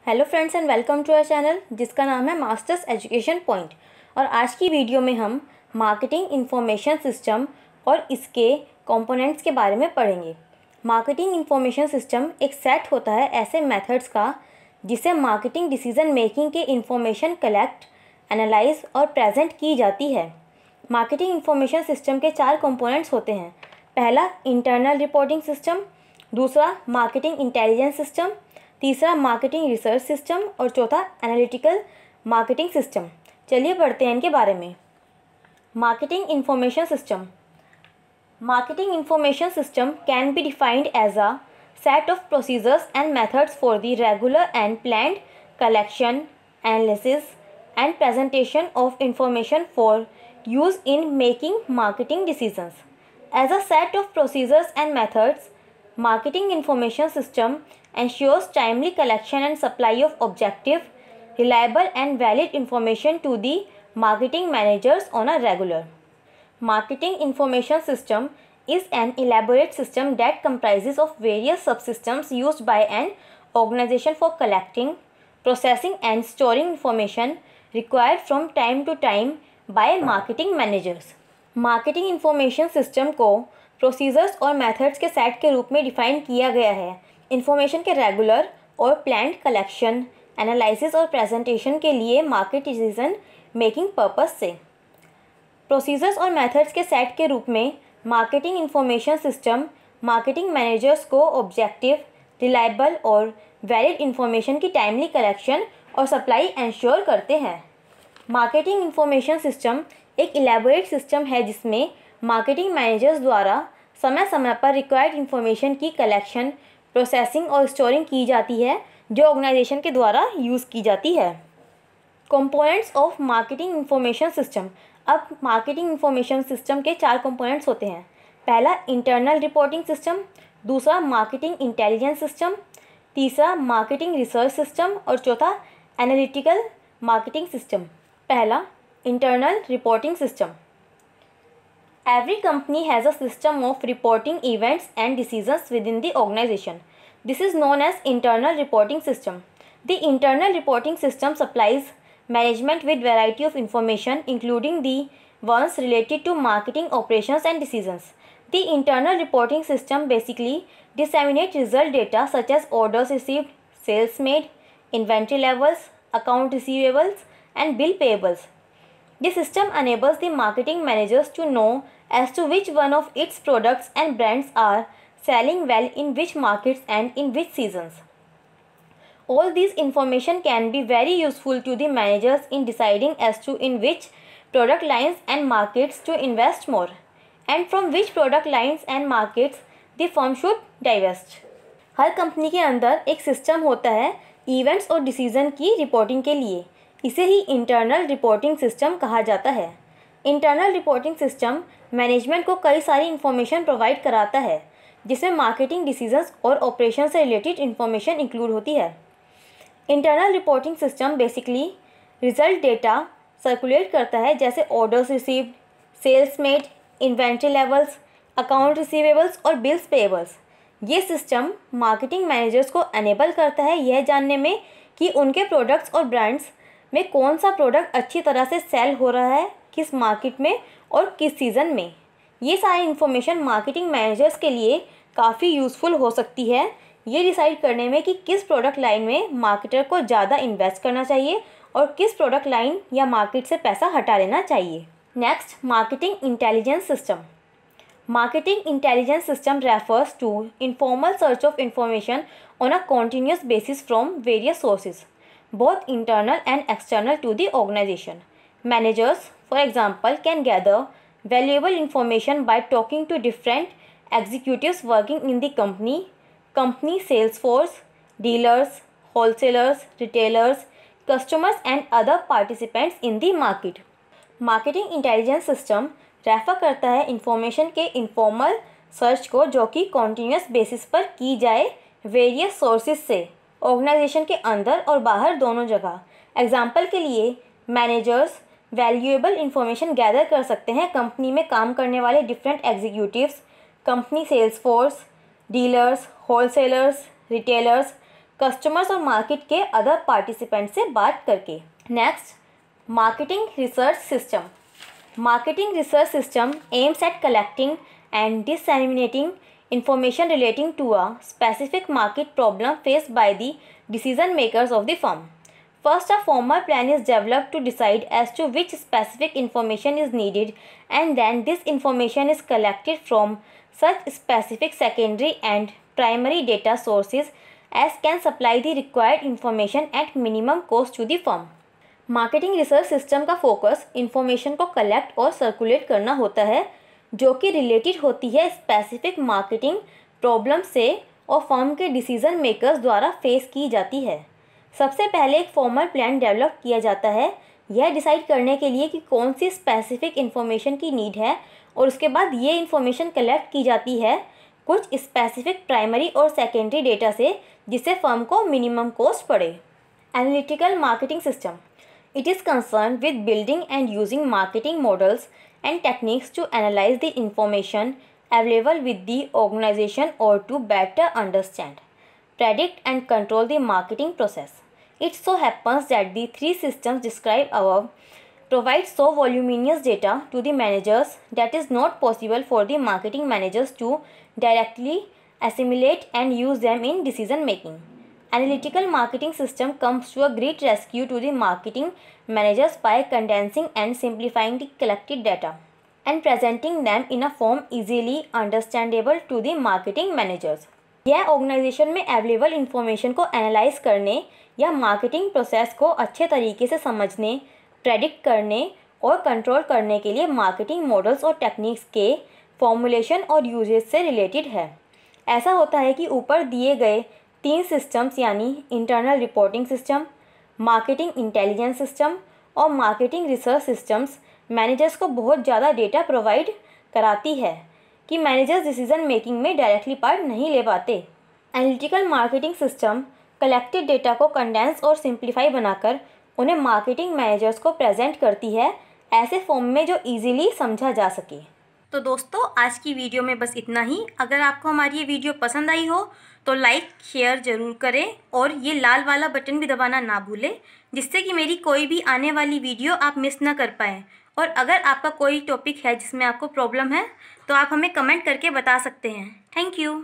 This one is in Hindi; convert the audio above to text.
Hello friends and welcome to our channel जिसका नाम है मास्टर्स एजुकेशन पॉइंट। और आज की वीडियो में हम मार्केटिंग इंफॉर्मेशन सिस्टम और इसके कंपोनेंट्स के बारे में पढ़ेंगे। मार्केटिंग इंफॉर्मेशन सिस्टम एक सेट होता है ऐसे मेथड्स का जिसे मार्केटिंग डिसीजन मेकिंग के इंफॉर्मेशन कलेक्ट, एनालाइज और प्रेजेंट की जाती है। मार्केटिंग इंफॉर्मेशन सिस्टम के 4 कंपोनेंट्स होते हैं। पहला इंटरनल रिपोर्टिंग सिस्टम, दूसरा मार्केटिंग इंटेलिजेंस सिस्टम, तीसरा मार्केटिंग रिसर्च सिस्टम और चौथा एनालिटिकल मार्केटिंग सिस्टम। चलिए पढ़ते हैं इनके बारे में। Marketing information system. Marketing information system can be defined as a set of procedures and methods for the regular and planned collection, analysis and presentation of information for use in making marketing decisions. As a set of procedures and methods, marketing information system ensures timely collection and supply of objective, reliable and valid information to the marketing managers on a regular. Marketing information system is an elaborate system that comprises of various subsystems used by an organization for collecting, processing and storing information required from time to time by marketing managers. Marketing information system को प्रोसीजर्स और मेथड्स के सेट के रूप में डिफाइन किया गया है इंफॉर्मेशन के रेगुलर और प्लान्ड कलेक्शन, एनालिसिस और प्रेजेंटेशन के लिए मार्केट डिसीजन मेकिंग पर्पस से। प्रोसीजर्स और मेथड्स के सेट के रूप में marketing information system marketing managers को ऑब्जेक्टिव, रिलायबल और वैलिड इंफॉर्मेशन की टाइमली कलेक्शन और सप्लाई इंश्योर करते हैं। मार्केटिंग इंफॉर्मेशन सिस्टम एक इलेबोरेट सिस्टम है जिसमें मार्केटिंग मैनेजर्स द्वारा समय समय पर रिक्वायर्ड इंफॉर्मेशन की कलेक्शन, प्रोसेसिंग और स्टोरिंग की जाती है जो ऑर्गेनाइजेशन के द्वारा यूज़ की जाती है। Components of marketing information system. अब मार्केटिंग इंफॉर्मेशन सिस्टम के 4 कंपोनेंट्स होते हैं। पहला इंटरनल रिपोर्टिंग सिस्टम, दूसरा मार्केटिंग इंटेलिजेंस सिस्टम, तीसरा मार्केटिंग रिसर्च सिस्टम और चौथा एनालिटिकल मार्केटिंग सिस्टम। पहला internal reporting system. Every company has a system of reporting events and decisions within the organization. This is known as internal reporting system. The internal reporting system supplies management with variety of information including the ones related to marketing operations and decisions. The internal reporting system basically disseminates result data such as orders received, sales made, inventory levels, account receivables and bill payables. This system enables the marketing managers to know as to which one of its products and brands are selling well in which markets and in which seasons. All these information can be very useful to the managers in deciding as to in which product lines and markets to invest more and from which product lines and markets the firm should divest. Her company के अंदर एक सिस्टम होता है इवेंट्स और डिसीजन की रिपोर्टिंग के लिए। इसे ही इंटरनल रिपोर्टिंग सिस्टम कहा जाता है। इंटरनल रिपोर्टिंग सिस्टम मैनेजमेंट को कई सारी इन्फॉर्मेशन प्रोवाइड कराता है जिसमें मार्केटिंग डिसीजंस और ऑपरेशन से रिलेटेड इन्फॉर्मेशन इंक्लूड होती है। Internal reporting system basically result data circulate करता है जैसे orders received, sales made, inventory levels, account receivables और बिल्स पेएबल्स। ये सिस्टम मार्केटिंग मैनेजर्स को एनेबल करता है यह जानने में कि उनके प्रोडक्ट्स और ब्रांड्स में कौन सा प्रोडक्ट अच्छी तरह से सेल हो रहा है, किस मार्केट में और किस सीज़न में। ये सारी इन्फॉर्मेशन मार्केटिंग मैनेजर्स के लिए काफ़ी यूज़फुल हो सकती है ये डिसाइड करने में कि किस प्रोडक्ट लाइन में मार्केटर को ज़्यादा इन्वेस्ट करना चाहिए और किस प्रोडक्ट लाइन या मार्केट से पैसा हटा लेना चाहिए। Next, marketing intelligence system. Marketing intelligence system refers to informal search of information on a continuous basis from various sources both internal and external to the organization. Managers, for example, can gather valuable information by talking to different executives working in the company sales force, dealers, wholesalers, retailers, customers and other participants in the market. Marketing intelligence system refer करता है इंफॉर्मेशन के इनफॉर्मल सर्च को जो कि कॉन्टीन्यूस बेसिस पर की जाए वेरियस सोर्सेज से ऑर्गेनाइजेशन के अंदर और बाहर दोनों जगह। एग्जाम्पल के लिए मैनेजर्स वैल्यूएबल इंफॉर्मेशन गैदर कर सकते हैं कंपनी में काम करने वाले different executives, company sales force, dealers, wholesalers, retailers, customers और मार्केट के अदर पार्टिसिपेंट से बात करके। Next, marketing research system. Marketing research system aims at collecting and disseminating information relating to a specific market problem faced by the decision makers of the firm. First, a formal plan is developed to decide as to which specific information is needed, and then this information is collected from such specific secondary and primary data sources as can supply the required information at minimum cost to the firm. Marketing research system का फोकस इन्फॉर्मेशन को कलेक्ट और सर्कुलेट करना होता है जो कि रिलेटेड होती है स्पेसिफिक मार्केटिंग प्रॉब्लम से और फर्म के डिसीजन मेकर्स द्वारा फेस की जाती है। सबसे पहले एक फॉर्मल प्लान डेवलप किया जाता है यह डिसाइड करने के लिए कि कौन सी स्पेसिफिक इन्फॉर्मेशन की नीड है, और उसके बाद ये इन्फॉर्मेशन कलेक्ट की जाती है कुछ स्पेसिफिक प्राइमरी और सेकेंडरी डेटा से जिससे फर्म को मिनिमम कॉस्ट पड़े। Analytical marketing system. It is concerned with building and using marketing models and techniques to analyze the information available with the organization or to better understand, predict and control the marketing process. It so happens that the three systems described above provide so voluminous data to the managers that is not possible for the marketing managers to directly assimilate and use them in decision making. Analytical marketing system comes to a great rescue to the marketing managers by condensing and simplifying the collected data and presenting them in a form easily understandable to the marketing managers. यह ऑर्गेनाइजेशन में अवेलेबल इंफॉर्मेशन को एनालाइज करने या मार्केटिंग प्रोसेस को अच्छे तरीके से समझने, प्रेडिक्ट करने और कंट्रोल करने के लिए मार्केटिंग मॉडल्स और टेक्निक्स के फॉर्मुलेशन और यूजेज से रिलेटेड है। ऐसा होता है कि ऊपर दिए गए तीन सिस्टम्स यानी internal reporting system, marketing intelligence system और मार्केटिंग रिसर्च सिस्टम्स मैनेजर्स को बहुत ज़्यादा डेटा प्रोवाइड कराती है कि मैनेजर्स डिसीजन मेकिंग में डायरेक्टली पार्ट नहीं ले पाते। Analytical marketing system collected data को कंडेंस और सिंप्लीफाई बनाकर उन्हें मार्केटिंग मैनेजर्स को प्रेजेंट करती है ऐसे फॉर्म में जो ईजिली समझा जा सके। तो दोस्तों, आज की वीडियो में बस इतना ही। अगर आपको हमारी ये वीडियो पसंद आई हो तो लाइक शेयर ज़रूर करें और ये लाल वाला बटन भी दबाना ना भूलें जिससे कि मेरी कोई भी आने वाली वीडियो आप मिस ना कर पाएँ। और अगर आपका कोई टॉपिक है जिसमें आपको प्रॉब्लम है तो आप हमें कमेंट करके बता सकते हैं। Thank you.